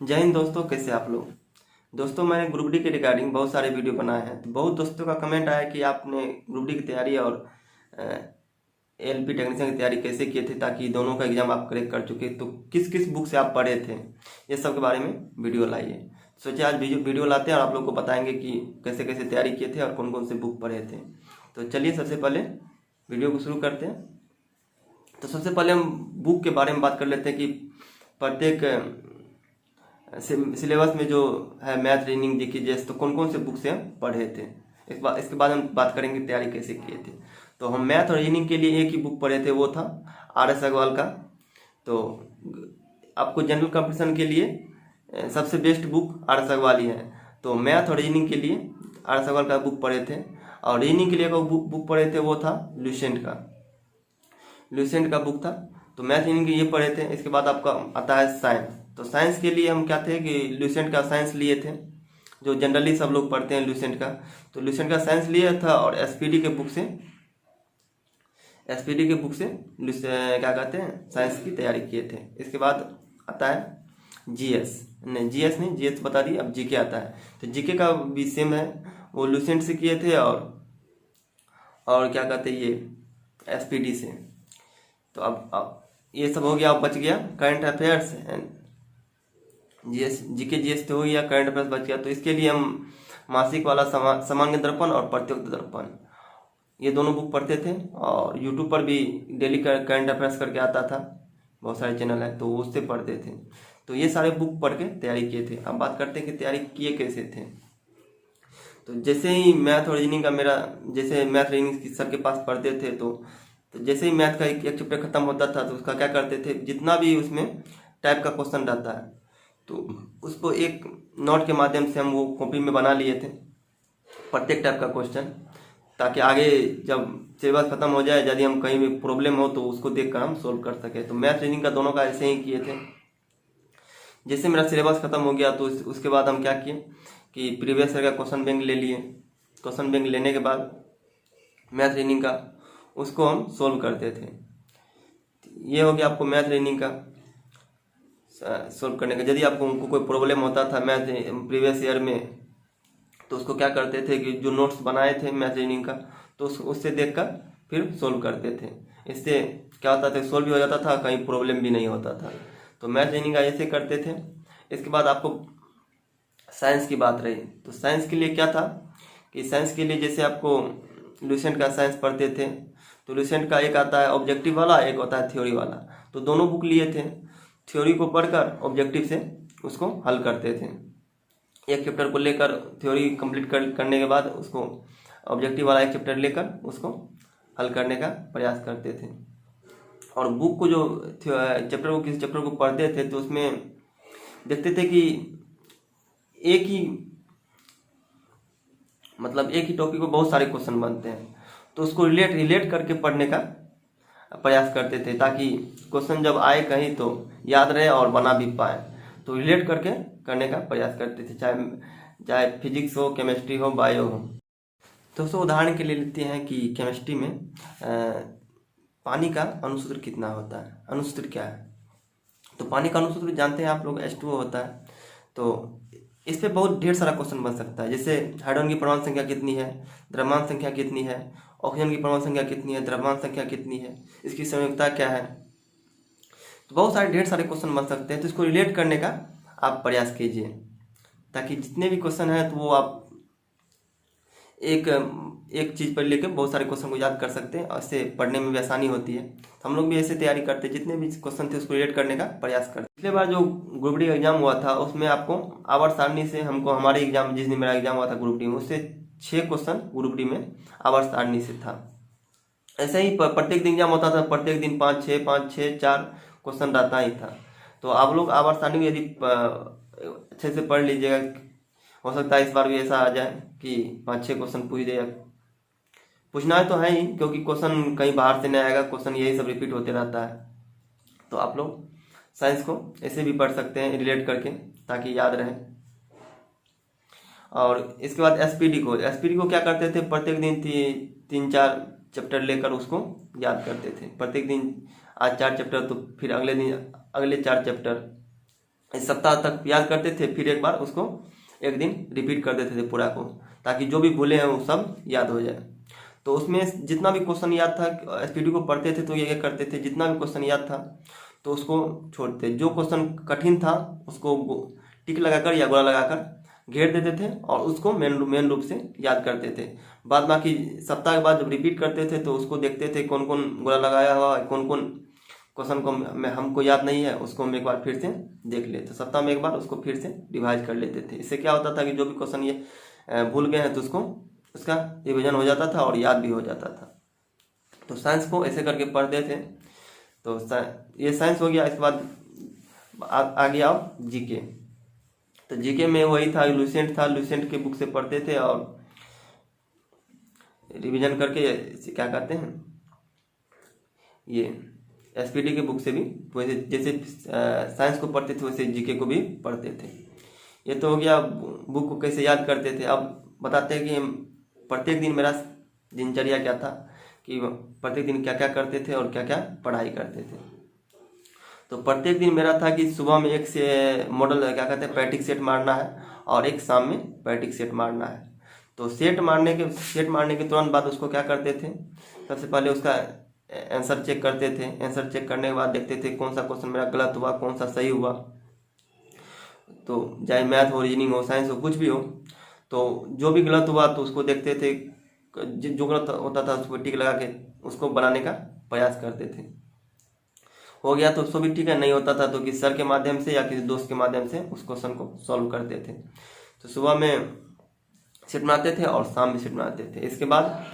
जय हिंद दोस्तों, कैसे आप लोग। दोस्तों, मैंने ग्रुप डी के रिगार्डिंग बहुत सारे वीडियो बनाए हैं। तो बहुत दोस्तों का कमेंट आया कि आपने ग्रुप डी की तैयारी और एलपी टेक्नीशियन की तैयारी कैसे किए थे, ताकि दोनों का एग्जाम आप क्रैक कर चुके, तो किस किस बुक से आप पढ़े थे, ये सब के बारे में वीडियो लाइए। सोचे आज वीडियो लाते हैं और आप लोग को बताएंगे कि कैसे कैसे तैयारी किए थे और कौन कौन से बुक पढ़े थे। तो चलिए सबसे पहले वीडियो को शुरू करते हैं। तो सबसे पहले हम बुक के बारे में बात कर लेते हैं कि प्रत्येक सिलेबस में जो है मैथ, रीजनिंग, जीके, जीएस, तो कौन कौन से बुक से हम पढ़े थे। इसके बाद हम बात करेंगे तैयारी कैसे किए थे। तो हम मैथ और रीजनिंग के लिए एक ही बुक पढ़े थे, वो था RS अग्रवाल का। तो आपको जनरल कंपटीशन के लिए सबसे बेस्ट बुक RS अग्रवाल ही है। तो मैथ और रीजनिंग के लिए RS अग्रवाल का बुक पढ़े थे, और रीजनिंग के लिए एक बुक पढ़े थे, वो था ल्यूसेंट का बुक था। तो मैथ रीजनिंग के ये पढ़े थे। इसके बाद आपका आता है साइंस। तो साइंस के लिए हम क्या थे कि ल्यूसेंट का साइंस लिए थे, जो जनरली सब लोग पढ़ते हैं ल्यूसेंट का। तो ल्यूसेंट का साइंस लिया था, और एसपीडी के बुक से क्या कहते हैं, साइंस की तैयारी किए थे। इसके बाद आता है जीएस नहीं, जीएस बता दी, अब जीके आता है। तो जीके का भी सेम है, वो ल्यूसेंट से किए थे, और क्या कहते हैं, ये एसपीडी से। तो अब ये सब हो गया, अब बच गया current affairs and GS, GK GS तो हो गया, करंट अफेयर्स बच गया। तो इसके लिए हम मासिक वाला सामान्य दर्पण और प्रत्युक्त दर्पण, ये दोनों बुक पढ़ते थे। और यूट्यूब पर भी डेली करंट अफेयर्स करके आता था, बहुत सारे चैनल है, तो उससे पढ़ते थे। तो ये सारे बुक पढ़ के तैयारी किए थे। अब बात करते हैं कि तैयारी किए कैसे थे। तो जैसे ही मैथ और रीजनिंग का जैसे मैथ रीजनिंग सर के पास पढ़ते थे, तो जैसे ही मैथ का एक चैप्टर खत्म होता था, तो उसका क्या करते थे, जितना भी उसमें टाइप का क्वेश्चन रहता है, तो उसको एक नोट के माध्यम से हम वो कॉपी में बना लिए थे, प्रत्येक टाइप का क्वेश्चन, ताकि आगे जब सिलेबस खत्म हो जाए, यदि हम कहीं भी प्रॉब्लम हो तो उसको देखकर हम सोल्व कर सके। तो मैथ रीजनिंग का दोनों का ऐसे ही किए थे। जैसे मेरा सिलेबस खत्म हो गया, तो उसके बाद हम क्या किए कि प्रीवियस ईयर का क्वेश्चन बैंक ले लिए। क्वेश्चन बैंक लेने के बाद मैथ रीजनिंग का उसको हम सोल्व करते थे। ये हो गया आपको मैथ रीजनिंग का सोल्व करने का। यदि आपको उनको कोई प्रॉब्लम होता था मैथ प्रीवियस ईयर में, तो उसको क्या करते थे कि जो नोट्स बनाए थे मैथ रीजनिंग का, तो उससे देखकर फिर सोल्व करते थे। इससे क्या होता था, सोल्व भी हो जाता था, कहीं प्रॉब्लम भी नहीं होता था। तो मैथ रीजनिंग का ऐसे करते थे। इसके बाद आपको साइंस की बात रही, तो साइंस के लिए क्या था कि साइंस के लिए जैसे आपको लुसेंट का साइंस पढ़ते थे, तो लुसेंट का एक आता है ऑब्जेक्टिव वाला, एक होता है थ्योरी वाला। तो दोनों बुक लिए थे, थ्योरी को पढ़कर ऑब्जेक्टिव से उसको हल करते थे। एक चैप्टर को लेकर थ्योरी कंप्लीट करने के बाद उसको ऑब्जेक्टिव वाला एक चैप्टर लेकर उसको हल करने का प्रयास करते थे। और बुक को जो किसी चैप्टर को पढ़ते थे, तो उसमें देखते थे कि एक ही टॉपिक को बहुत सारे क्वेश्चन बनते हैं, तो उसको रिलेट करके पढ़ने का प्रयास करते थे, ताकि क्वेश्चन जब आए कहीं तो याद रहे और बना भी पाए। तो रिलेट करके करने का प्रयास करते थे, चाहे फिजिक्स हो, केमिस्ट्री हो, बायो हो। दोस्तों, उदाहरण के लिए लेते हैं कि केमिस्ट्री में पानी का अणुसूत्र कितना होता है, अणुसूत्र क्या है। तो पानी का अणुसूत्र जानते हैं आप लोग, H2O होता है। तो इस पे बहुत ढेर सारा क्वेश्चन बन सकता है। जैसे हाइड्रोजन की परमाणु संख्या कितनी है, द्रव्यमान संख्या कितनी है, ऑक्सीजन की परमाणु संख्या कितनी है, द्रव्यमान संख्या कितनी है, इसकी संयोजकता क्या है। तो बहुत सारे ढेर सारे क्वेश्चन बन सकते हैं। तो इसको रिलेट करने का आप प्रयास कीजिए, ताकि जितने भी क्वेश्चन हैं तो वो आप एक चीज़ पर लेकर बहुत सारे क्वेश्चन को याद कर सकते हैं, और इससे पढ़ने में भी आसानी होती है। तो हम लोग भी ऐसे तैयारी करते हैं, जितने भी क्वेश्चन थे उसको रिलेट करने का प्रयास करते। पिछले बार जो ग्रुप डी एग्जाम हुआ था, उसमें आपको आवर्त सारणी से हमारे एग्जाम, जिस दिन मेरा एग्जाम हुआ था ग्रुप डी में, उससे 6 क्वेश्चन ग्रुप डी में आवर्त सारणी से था। ऐसे ही प्रत्येक दिन एग्जाम होता था, प्रत्येक दिन 5-6 4 क्वेश्चन रहता ही था। तो आप लोग आवर्त सारणी में यदि अच्छे से पढ़ लीजिएगा, हो सकता है इस बार भी ऐसा आ जाए कि 5-6 क्वेश्चन पूछ दे। पूछना है तो है ही, क्योंकि क्वेश्चन कहीं बाहर से नहीं आएगा, क्वेश्चन यही सब रिपीट होते रहता है। तो आप लोग साइंस को ऐसे भी पढ़ सकते हैं रिलेट करके, ताकि याद रहे। और इसके बाद एसपीडी को क्या करते थे, प्रत्येक दिन 3-4 चैप्टर लेकर उसको याद करते थे। प्रत्येक दिन आज 4 चैप्टर, तो फिर अगले दिन अगले 4 चैप्टर, इस सप्ताह तक याद करते थे, फिर एक बार उसको एक दिन रिपीट कर देते थे पूरा को, ताकि जो भी भूले हैं वो सब याद हो जाए। तो उसमें जितना भी क्वेश्चन याद था, एसपीडी को पढ़ते थे तो ये करते थे, जितना भी क्वेश्चन याद था तो उसको छोड़ते, जो क्वेश्चन कठिन था उसको टिक लगाकर या गोला लगाकर घेर देते थे और उसको मेन रूप से याद करते थे। बाद बाकी सप्ताह के बाद जब रिपीट करते थे तो उसको देखते थे कौन कौन गोला लगाया हुआ, कौन कौन क्वेश्चन को हमको याद नहीं है, उसको हम एक बार फिर से देख लेते, सप्ताह में एक बार उसको फिर से रिवाइज कर लेते थे। इससे क्या होता था कि जो भी क्वेश्चन ये भूल गए हैं तो उसको उसका रिविजन हो जाता था और याद भी हो जाता था। तो साइंस को ऐसे करके पढ़ते थे। तो ये साइंस हो गया। इसके बाद आ गया आप जीके। तो जीके में वही था, लुसेंट था, लुसेंट के बुक से पढ़ते थे और रिवीजन करके क्या कहते हैं, ये एसपीडी के बुक से भी वैसे जैसे साइंस को पढ़ते थे वैसे जीके को भी पढ़ते थे। ये तो हो गया बुक को कैसे याद करते थे। अब बताते हैं कि प्रत्येक दिन मेरा दिनचर्या क्या था, कि प्रत्येक दिन क्या क्या करते थे और क्या क्या पढ़ाई करते थे। तो प्रत्येक दिन मेरा था कि सुबह में एक से मॉडल क्या कहते हैं पैटिक सेट मारना है और एक शाम में पैटिक सेट मारना है। तो सेट मारने के तुरंत बाद उसको क्या करते थे, सबसे पहले उसका आंसर चेक करते थे। आंसर चेक करने के बाद देखते थे कौन सा क्वेश्चन मेरा गलत हुआ, कौन सा सही हुआ। तो चाहे मैथ हो, रीजनिंग हो, साइंस हो, कुछ भी हो, तो जो भी गलत हुआ तो उसको देखते थे, जो गलत होता था उसको टिक लगा के उसको बनाने का प्रयास करते थे। हो गया तो उसको भी ठीक है, नहीं होता था तो किसी सर के माध्यम से या किसी दोस्त के माध्यम से उस क्वेश्चन को सॉल्व करते थे। तो सुबह में सेट बनाते थे और शाम में सेट बनाते थे। इसके बाद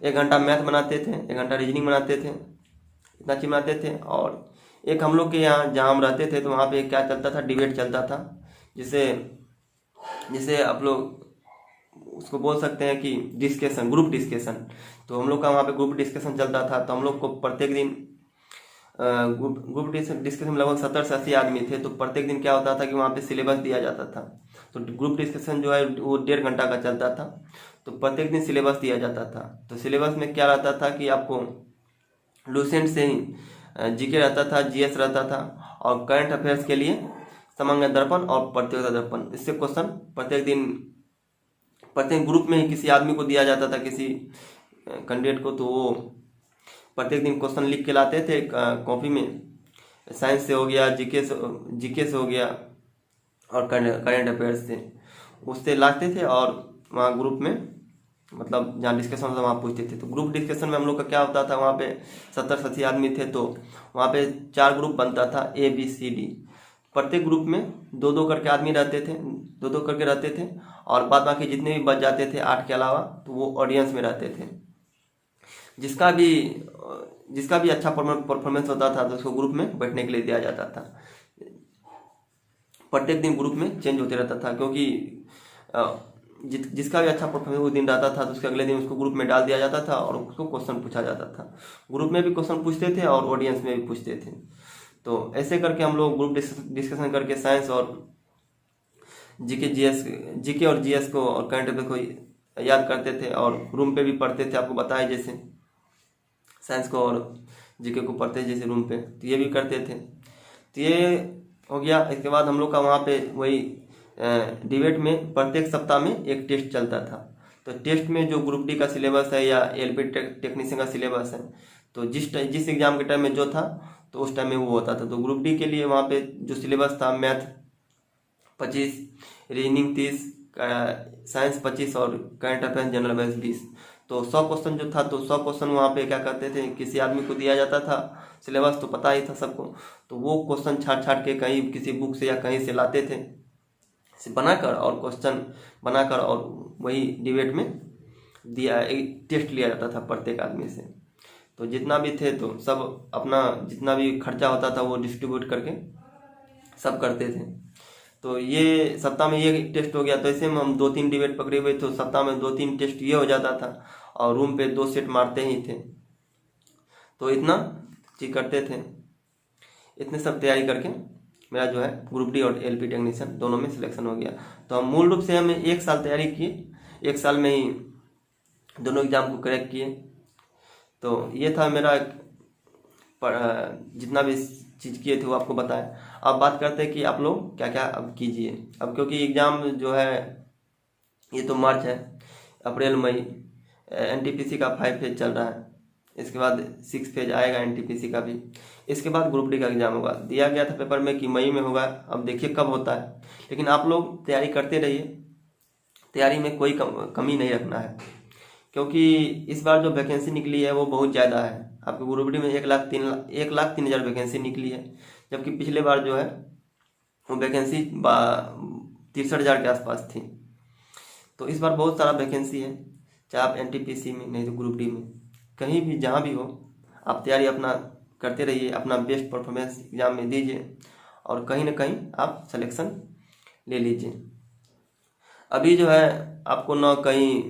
1 घंटा मैथ बनाते थे, 1 घंटा रीजनिंग बनाते थे, इतना चीज बनाते थे। और एक हम लोग के यहाँ जहाँ हम रहते थे तो वहाँ पे क्या चलता था, डिबेट चलता था, जिसे आप लोग उसको बोल सकते हैं कि डिस्कशन, ग्रुप डिस्कशन। तो हम लोग का वहाँ पे ग्रुप डिस्कशन चलता था। तो हम लोग को प्रत्येक दिन ग्रुप डिस्कशन में लगभग 70 से 80 आदमी थे। तो प्रत्येक दिन क्या होता था कि वहाँ पे सिलेबस दिया जाता था। तो ग्रुप डिस्कशन जो है वो 1.5 घंटा का चलता था। तो प्रत्येक दिन सिलेबस दिया जाता था। तो सिलेबस में क्या रहता था कि आपको लुसेंट से ही जीके रहता था, जीएस रहता था और करंट अफेयर्स के लिए समग्र दर्पण और प्रतियोगिता दर्पण। इससे क्वेश्चन प्रत्येक दिन प्रत्येक ग्रुप में ही किसी आदमी को दिया जाता था, किसी कैंडिडेट को। तो वो प्रत्येक दिन क्वेश्चन लिख के लाते थे कॉपी में। साइंस से हो गया, जीके से हो गया और करंट अफेयर्स से, उससे लाते थे और वहाँ ग्रुप में मतलब जहाँ डिस्कशन होता वहाँ पूछते थे। तो ग्रुप डिस्कशन में हम लोग का क्या होता था, वहाँ पे 70-80 आदमी थे। तो वहाँ पे 4 ग्रुप बनता था, ABCD। प्रत्येक ग्रुप में 2-2 करके आदमी रहते थे, 2-2 करके रहते थे। और बाद बाकी जितने भी बच जाते थे 8 के अलावा, तो वो ऑडियंस में रहते थे। जिसका भी अच्छा परफॉर्मेंस होता था तो उसको ग्रुप में बैठने के लिए दिया जाता था। प्रत्येक दिन ग्रुप में चेंज होते रहता था, क्योंकि जिसका भी अच्छा परफॉर्मेंस वो दिन रहता था तो उसके अगले दिन उसको ग्रुप में डाल दिया जाता था और उसको क्वेश्चन पूछा जाता था। ग्रुप में भी क्वेश्चन पूछते थे और ऑडियंस में भी पूछते थे। तो ऐसे करके हम लोग ग्रुप डिस्कशन करके साइंस और जीके और जीएस को और करंट अफेयर को याद करते थे और रूम पे भी पढ़ते थे। आपको बताया जैसे साइंस को और जीके को पढ़ते जैसे रूम पे, तो ये भी करते थे। तो ये हो गया। इसके बाद हम लोग का वहाँ पे वही डिबेट में प्रत्येक सप्ताह में एक टेस्ट चलता था। तो टेस्ट में जो ग्रुप डी का सिलेबस है या एलपी टेक्नीशियन का सिलेबस है, तो जिस एग्जाम के टाइम में जो था तो उस टाइम में वो होता था। तो ग्रुप डी के लिए वहाँ पे जो सिलेबस था, मैथ 25, रीजनिंग 30, साइंस 25 और करंट अफेयर्स जनरल अवेयर्स 20। तो 100 क्वेश्चन जो था, तो 100 क्वेश्चन वहाँ पे क्या करते थे, किसी आदमी को दिया जाता था। सिलेबस तो पता ही था सबको, तो वो क्वेश्चन छाट के कहीं किसी बुक से या कहीं से लाते थे बनाकर, और क्वेश्चन बनाकर और वही डिबेट में दिया, एक टेस्ट लिया जाता था प्रत्येक आदमी से। तो जितना भी थे तो सब अपना जितना भी खर्चा होता था वो डिस्ट्रीब्यूट करके सब करते थे। तो ये सप्ताह में ये टेस्ट हो गया। तो ऐसे में हम 2-3 डिबेट पकड़े हुए, तो सप्ताह में 2-3 टेस्ट ये हो जाता था और रूम पे 2 सेट मारते ही थे। तो इतना चीज करते थे। इतने सब तैयारी करके मेरा जो है ग्रुप डी और एलपी टेक्नीशियन दोनों में सिलेक्शन हो गया। तो हम मूल रूप से हमें 1 साल तैयारी किए, 1 साल में ही दोनों एग्जाम को क्रैक किए। तो ये था मेरा जितना भी चीज़ किए थे वो आपको बताया। अब बात करते हैं कि आप लोग क्या क्या अब कीजिए। अब क्योंकि एग्ज़ाम जो है ये तो मार्च है, अप्रैल मई एनटीपीसी का 5 फेज चल रहा है, इसके बाद 6 फेज आएगा एनटीपीसी का भी, इसके बाद ग्रुप डी का एग्ज़ाम होगा। दिया गया था पेपर में कि मई में होगा, अब देखिए कब होता है। लेकिन आप लोग तैयारी करते रहिए, तैयारी में कोई कमी नहीं रखना है, क्योंकि इस बार जो वैकेंसी निकली है वो बहुत ज़्यादा है। आपके ग्रुप डी में 1,03,000 वैकेंसी निकली है, जबकि पिछले बार जो है वो वैकेंसी 63,000 के आसपास थी। तो इस बार बहुत सारा वैकेंसी है, चाहे आप एनटीपीसी में नहीं तो ग्रुप डी में, कहीं भी जहाँ भी हो आप तैयारी अपना करते रहिए, अपना बेस्ट परफॉर्मेंस एग्ज़ाम में दीजिए और कहीं ना कहीं आप सिलेक्शन ले लीजिए। अभी जो है आपको ना कहीं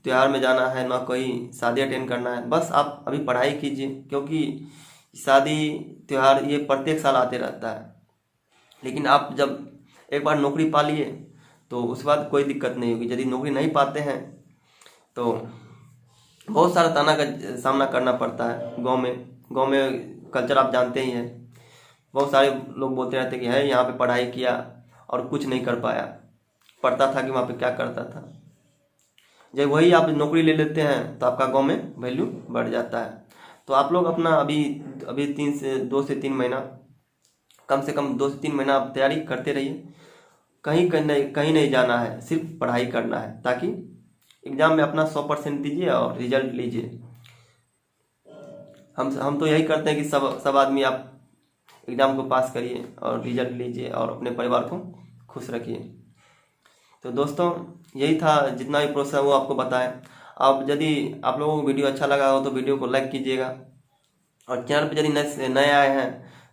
त्यौहार में जाना है, ना कहीं शादी अटेंड करना है, बस आप अभी पढ़ाई कीजिए, क्योंकि शादी त्यौहार ये प्रत्येक साल आते रहता है। लेकिन आप जब एक बार नौकरी पा लिए तो उसके बाद कोई दिक्कत नहीं होगी। यदि नौकरी नहीं पाते हैं तो बहुत सारा ताना का सामना करना पड़ता है। गांव में कल्चर आप जानते ही हैं, बहुत सारे लोग बोलते रहते कि है यहाँ पे पढ़ाई किया और कुछ नहीं कर पाया, पढ़ता था कि वहाँ पे क्या करता था। जब वही आप नौकरी ले लेते हैं तो आपका गांव में वैल्यू बढ़ जाता है। तो आप लोग अपना अभी 2 से 3 महीना, कम से कम 2 से 3 महीना आप तैयारी करते रहिए। कहीं नहीं जाना है, सिर्फ पढ़ाई करना है, ताकि एग्ज़ाम में अपना 100% दीजिए और रिजल्ट लीजिए। हम तो यही करते हैं कि सब आदमी आप एग्ज़ाम को पास करिए और रिजल्ट लीजिए और अपने परिवार को खुश रखिए। तो दोस्तों यही था, जितना भी प्रोसेस है वो आपको बताएं। अब यदि आप लोगों को वीडियो अच्छा लगा हो तो वीडियो को लाइक कीजिएगा, और चैनल पर यदि नए आए हैं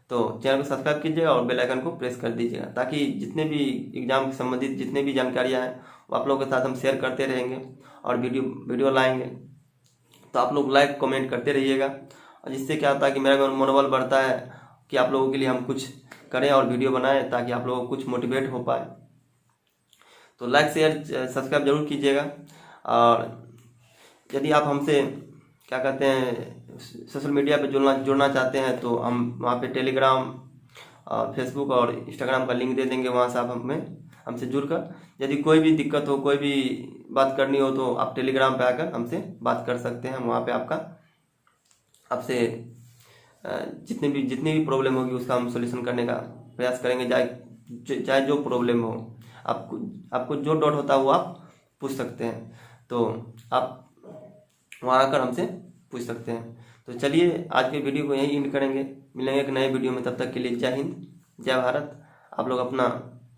तो चैनल को सब्सक्राइब कीजिएगा और बेल आइकन को प्रेस कर दीजिएगा, ताकि जितने भी एग्ज़ाम से संबंधित जितने भी जानकारियाँ हैं वो आप लोगों के साथ हम शेयर करते रहेंगे और वीडियो लाएंगे। तो आप लोग लाइक कमेंट करते रहिएगा, और जिससे क्या होता है कि मेरा मनोबल बढ़ता है कि आप लोगों के लिए हम कुछ करें और वीडियो बनाएं, ताकि आप लोगों को कुछ मोटिवेट हो पाए। तो लाइक शेयर सब्सक्राइब जरूर कीजिएगा। और यदि आप हमसे क्या कहते हैं सोशल मीडिया पे जुड़ना चाहते हैं तो हम वहाँ पे टेलीग्राम और फेसबुक और इंस्टाग्राम का लिंक दे देंगे, वहाँ से आप हमसे जुड़कर यदि कोई भी दिक्कत हो, कोई भी बात करनी हो तो आप टेलीग्राम पे आकर हमसे बात कर सकते हैं। वहाँ पे आपसे जितनी भी प्रॉब्लम होगी उसका हम सॉल्यूशन करने का प्रयास करेंगे, चाहे जो प्रॉब्लम हो। आपको जो डाउट होता है वो आप पूछ सकते हैं, तो आप वहाँ आकर हमसे पूछ सकते हैं। तो चलिए आज के वीडियो को यहीं एंड करेंगे, मिलेंगे एक नए वीडियो में। तब तक के लिए जय हिंद, जय भारत। आप लोग अपना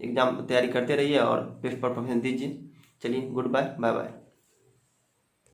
एग्ज़ाम तैयारी करते रहिए और बेस्ट परफॉर्मेंस दीजिए। चलिए गुड बाय, बाय बाय।